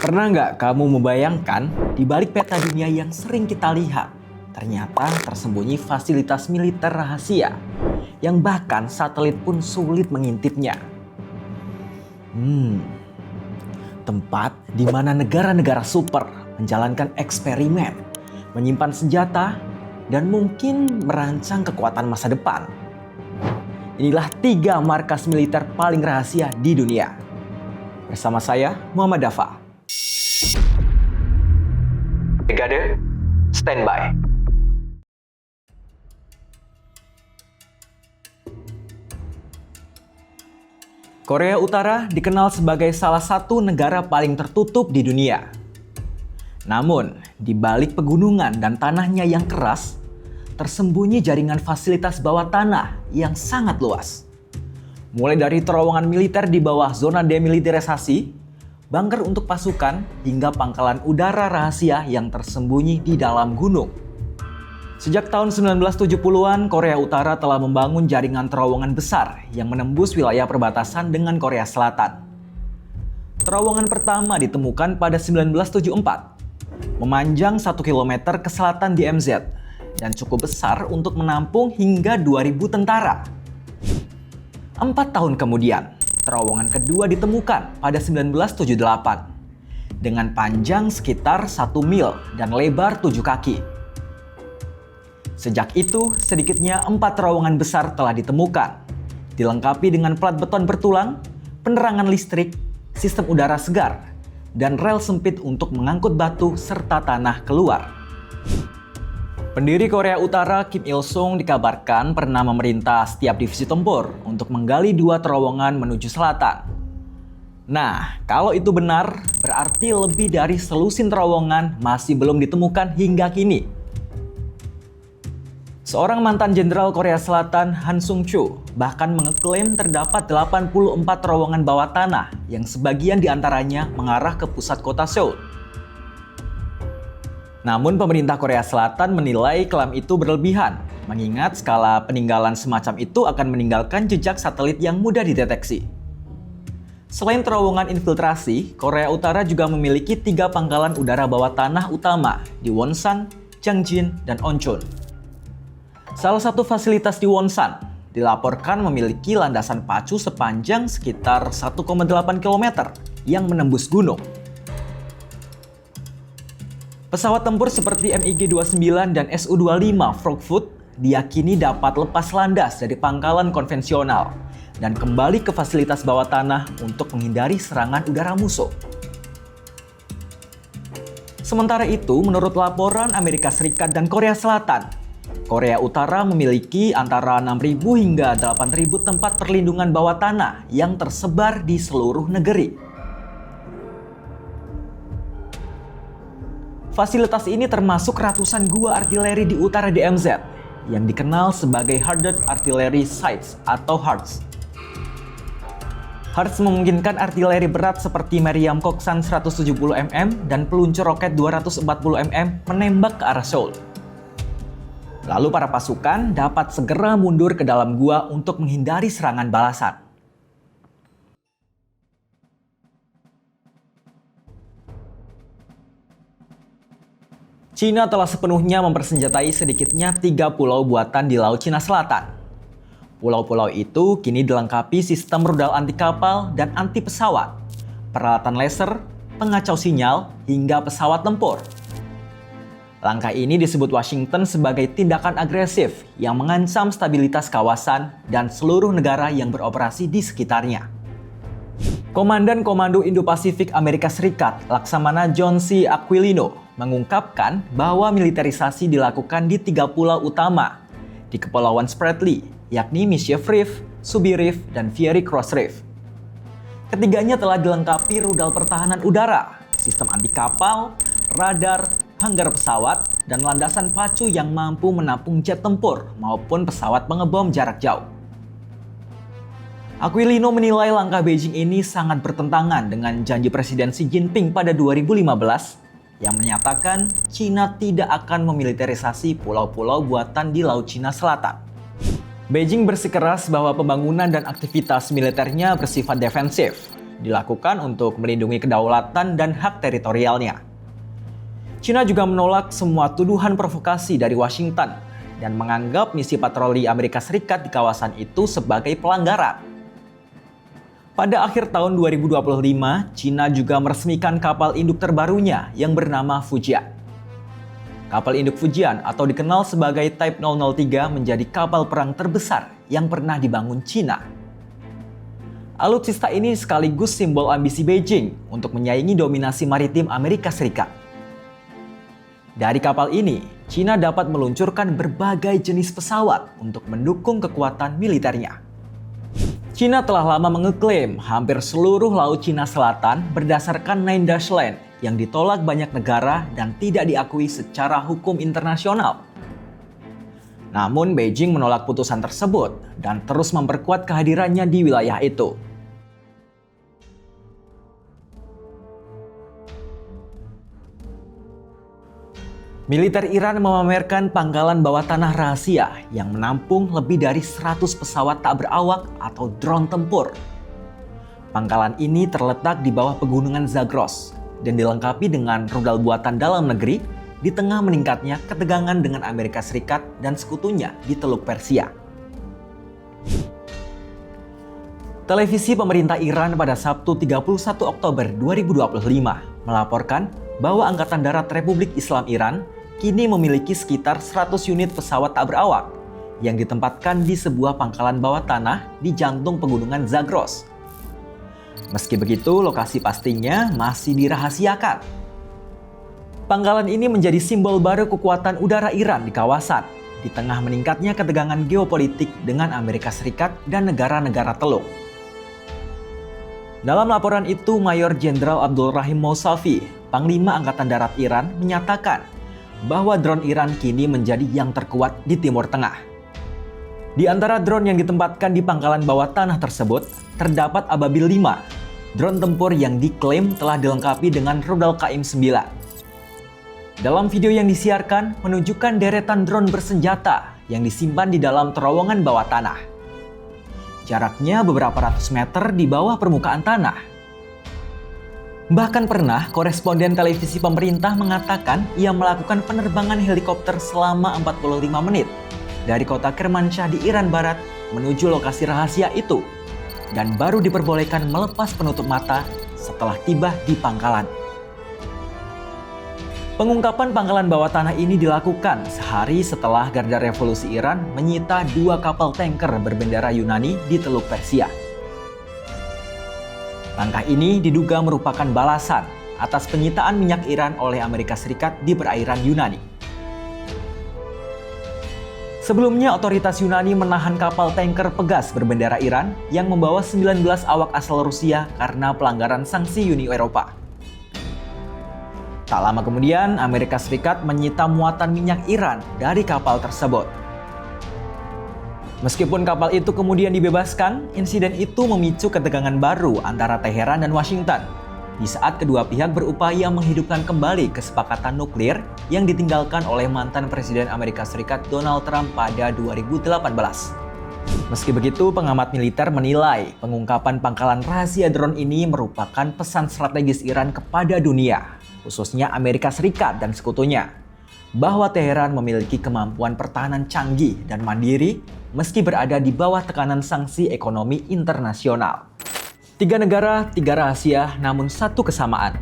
Pernah nggak kamu membayangkan di balik peta dunia yang sering kita lihat, ternyata tersembunyi fasilitas militer rahasia yang bahkan satelit pun sulit mengintipnya. Tempat di mana negara-negara super menjalankan eksperimen, menyimpan senjata, dan mungkin merancang kekuatan masa depan. Inilah 3 markas militer paling rahasia di dunia. Bersama saya, Muhammad Dafa. Brigade, standby. Korea Utara dikenal sebagai salah satu negara paling tertutup di dunia. Namun, di balik pegunungan dan tanahnya yang keras, tersembunyi jaringan fasilitas bawah tanah yang sangat luas. Mulai dari terowongan militer di bawah zona demilitarisasi, bunker untuk pasukan, hingga pangkalan udara rahasia yang tersembunyi di dalam gunung. Sejak tahun 1970-an, Korea Utara telah membangun jaringan terowongan besar yang menembus wilayah perbatasan dengan Korea Selatan. Terowongan pertama ditemukan pada 1974, memanjang 1 km ke selatan DMZ, dan cukup besar untuk menampung hingga 2.000 tentara. 4 tahun kemudian, terowongan kedua ditemukan pada 1978 dengan panjang sekitar 1 mil dan lebar 7 kaki. Sejak itu, sedikitnya 4 terowongan besar telah ditemukan, dilengkapi dengan plat beton bertulang, penerangan listrik, sistem udara segar, dan rel sempit untuk mengangkut batu serta tanah keluar. Pendiri Korea Utara Kim Il-sung dikabarkan pernah memerintah setiap divisi tempur untuk menggali 2 terowongan menuju selatan. Nah, kalau itu benar, berarti lebih dari selusin terowongan masih belum ditemukan hingga kini. Seorang mantan jenderal Korea Selatan, Han Sung-choo, bahkan mengeklaim terdapat 84 terowongan bawah tanah yang sebagian diantaranya mengarah ke pusat kota Seoul. Namun pemerintah Korea Selatan menilai klaim itu berlebihan, mengingat skala peninggalan semacam itu akan meninggalkan jejak satelit yang mudah dideteksi. Selain terowongan infiltrasi, Korea Utara juga memiliki 3 pangkalan udara bawah tanah utama di Wonsan, Changjin, dan Oncheon. Salah satu fasilitas di Wonsan dilaporkan memiliki landasan pacu sepanjang sekitar 1,8 km yang menembus gunung. Pesawat tempur seperti MiG-29 dan Su-25 Frogfoot diyakini dapat lepas landas dari pangkalan konvensional dan kembali ke fasilitas bawah tanah untuk menghindari serangan udara musuh. Sementara itu, menurut laporan Amerika Serikat dan Korea Selatan, Korea Utara memiliki antara 6.000 hingga 8.000 tempat perlindungan bawah tanah yang tersebar di seluruh negeri. Fasilitas ini termasuk ratusan gua artileri di utara DMZ yang dikenal sebagai Hardened Artillery Sites atau HARTS. HARTS memungkinkan artileri berat seperti meriam Koksan 170 mm dan peluncur roket 240 mm menembak ke arah Seoul. Lalu para pasukan dapat segera mundur ke dalam gua untuk menghindari serangan balasan. Cina telah sepenuhnya mempersenjatai sedikitnya 3 pulau buatan di Laut Cina Selatan. Pulau-pulau itu kini dilengkapi sistem rudal anti kapal dan anti pesawat, peralatan laser, pengacau sinyal, hingga pesawat tempur. Langkah ini disebut Washington sebagai tindakan agresif yang mengancam stabilitas kawasan dan seluruh negara yang beroperasi di sekitarnya. Komandan Komando Indo-Pasifik Amerika Serikat, Laksamana John C. Aquilino, mengungkapkan bahwa militerisasi dilakukan di 3 pulau utama di Kepulauan Spratly, yakni Mischief Reef, Subi Reef, dan Fiery Cross Reef. Ketiganya telah dilengkapi rudal pertahanan udara, sistem anti kapal, radar, hanggar pesawat, dan landasan pacu yang mampu menampung jet tempur maupun pesawat pengebom jarak jauh. Aquilino menilai langkah Beijing ini sangat bertentangan dengan janji Presiden Xi Jinping pada 2015 yang menyatakan Cina tidak akan memiliterisasi pulau-pulau buatan di Laut Cina Selatan. Beijing bersikeras bahwa pembangunan dan aktivitas militernya bersifat defensif dilakukan untuk melindungi kedaulatan dan hak teritorialnya. Cina juga menolak semua tuduhan provokasi dari Washington dan menganggap misi patroli Amerika Serikat di kawasan itu sebagai pelanggaran. Pada akhir tahun 2025, Cina juga meresmikan kapal induk terbarunya yang bernama Fujian. Kapal induk Fujian atau dikenal sebagai Type 003 menjadi kapal perang terbesar yang pernah dibangun Cina. Alutsista ini sekaligus simbol ambisi Beijing untuk menyaingi dominasi maritim Amerika Serikat. Dari kapal ini, Cina dapat meluncurkan berbagai jenis pesawat untuk mendukung kekuatan militernya. Cina telah lama mengeklaim hampir seluruh Laut Cina Selatan berdasarkan Nine Dash Line yang ditolak banyak negara dan tidak diakui secara hukum internasional. Namun Beijing menolak putusan tersebut dan terus memperkuat kehadirannya di wilayah itu. Militer Iran memamerkan pangkalan bawah tanah rahasia yang menampung lebih dari 100 pesawat tak berawak atau drone tempur. Pangkalan ini terletak di bawah pegunungan Zagros dan dilengkapi dengan rudal buatan dalam negeri di tengah meningkatnya ketegangan dengan Amerika Serikat dan sekutunya di Teluk Persia. Televisi pemerintah Iran pada Sabtu 31 Oktober 2025 melaporkan bahwa Angkatan Darat Republik Islam Iran kini memiliki sekitar 100 unit pesawat tak berawak yang ditempatkan di sebuah pangkalan bawah tanah di jantung pegunungan Zagros. Meski begitu, lokasi pastinya masih dirahasiakan. Pangkalan ini menjadi simbol baru kekuatan udara Iran di kawasan, di tengah meningkatnya ketegangan geopolitik dengan Amerika Serikat dan negara-negara Teluk. Dalam laporan itu, Mayor Jenderal Abdul Rahim Mousavi, Panglima Angkatan Darat Iran, menyatakan bahwa drone Iran kini menjadi yang terkuat di Timur Tengah. Di antara drone yang ditempatkan di pangkalan bawah tanah tersebut, terdapat Ababil 5, drone tempur yang diklaim telah dilengkapi dengan rudal KM-9. Dalam video yang disiarkan, menunjukkan deretan drone bersenjata yang disimpan di dalam terowongan bawah tanah. Jaraknya beberapa ratus meter di bawah permukaan tanah. Bahkan pernah koresponden televisi pemerintah mengatakan ia melakukan penerbangan helikopter selama 45 menit dari kota Kermanshah di Iran Barat menuju lokasi rahasia itu dan baru diperbolehkan melepas penutup mata setelah tiba di pangkalan. Pengungkapan pangkalan bawah tanah ini dilakukan sehari setelah Garda Revolusi Iran menyita 2 kapal tanker berbendera Yunani di Teluk Persia. Langkah ini diduga merupakan balasan atas penyitaan minyak Iran oleh Amerika Serikat di perairan Yunani. Sebelumnya, otoritas Yunani menahan kapal tanker Pegas berbendera Iran yang membawa 19 awak asal Rusia karena pelanggaran sanksi Uni Eropa. Tak lama kemudian, Amerika Serikat menyita muatan minyak Iran dari kapal tersebut. Meskipun kapal itu kemudian dibebaskan, insiden itu memicu ketegangan baru antara Teheran dan Washington di saat kedua pihak berupaya menghidupkan kembali kesepakatan nuklir yang ditinggalkan oleh mantan Presiden Amerika Serikat Donald Trump pada 2018. Meski begitu, pengamat militer menilai pengungkapan pangkalan rahasia drone ini merupakan pesan strategis Iran kepada dunia, khususnya Amerika Serikat dan sekutunya, bahwa Teheran memiliki kemampuan pertahanan canggih dan mandiri meski berada di bawah tekanan sanksi ekonomi internasional. 3 negara, 3 rahasia, namun satu kesamaan.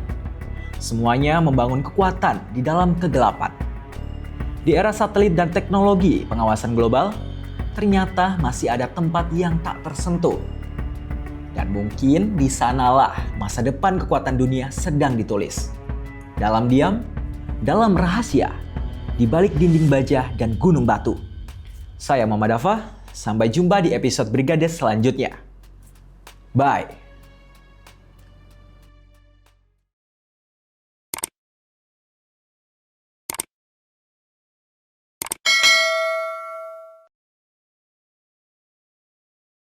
Semuanya membangun kekuatan di dalam kegelapan. Di era satelit dan teknologi pengawasan global, ternyata masih ada tempat yang tak tersentuh. Dan mungkin di sanalah masa depan kekuatan dunia sedang ditulis. Dalam diam, dalam rahasia, di balik dinding baja dan gunung batu. Saya Muhammad Dafa, sampai jumpa di episode Brigade selanjutnya. Bye.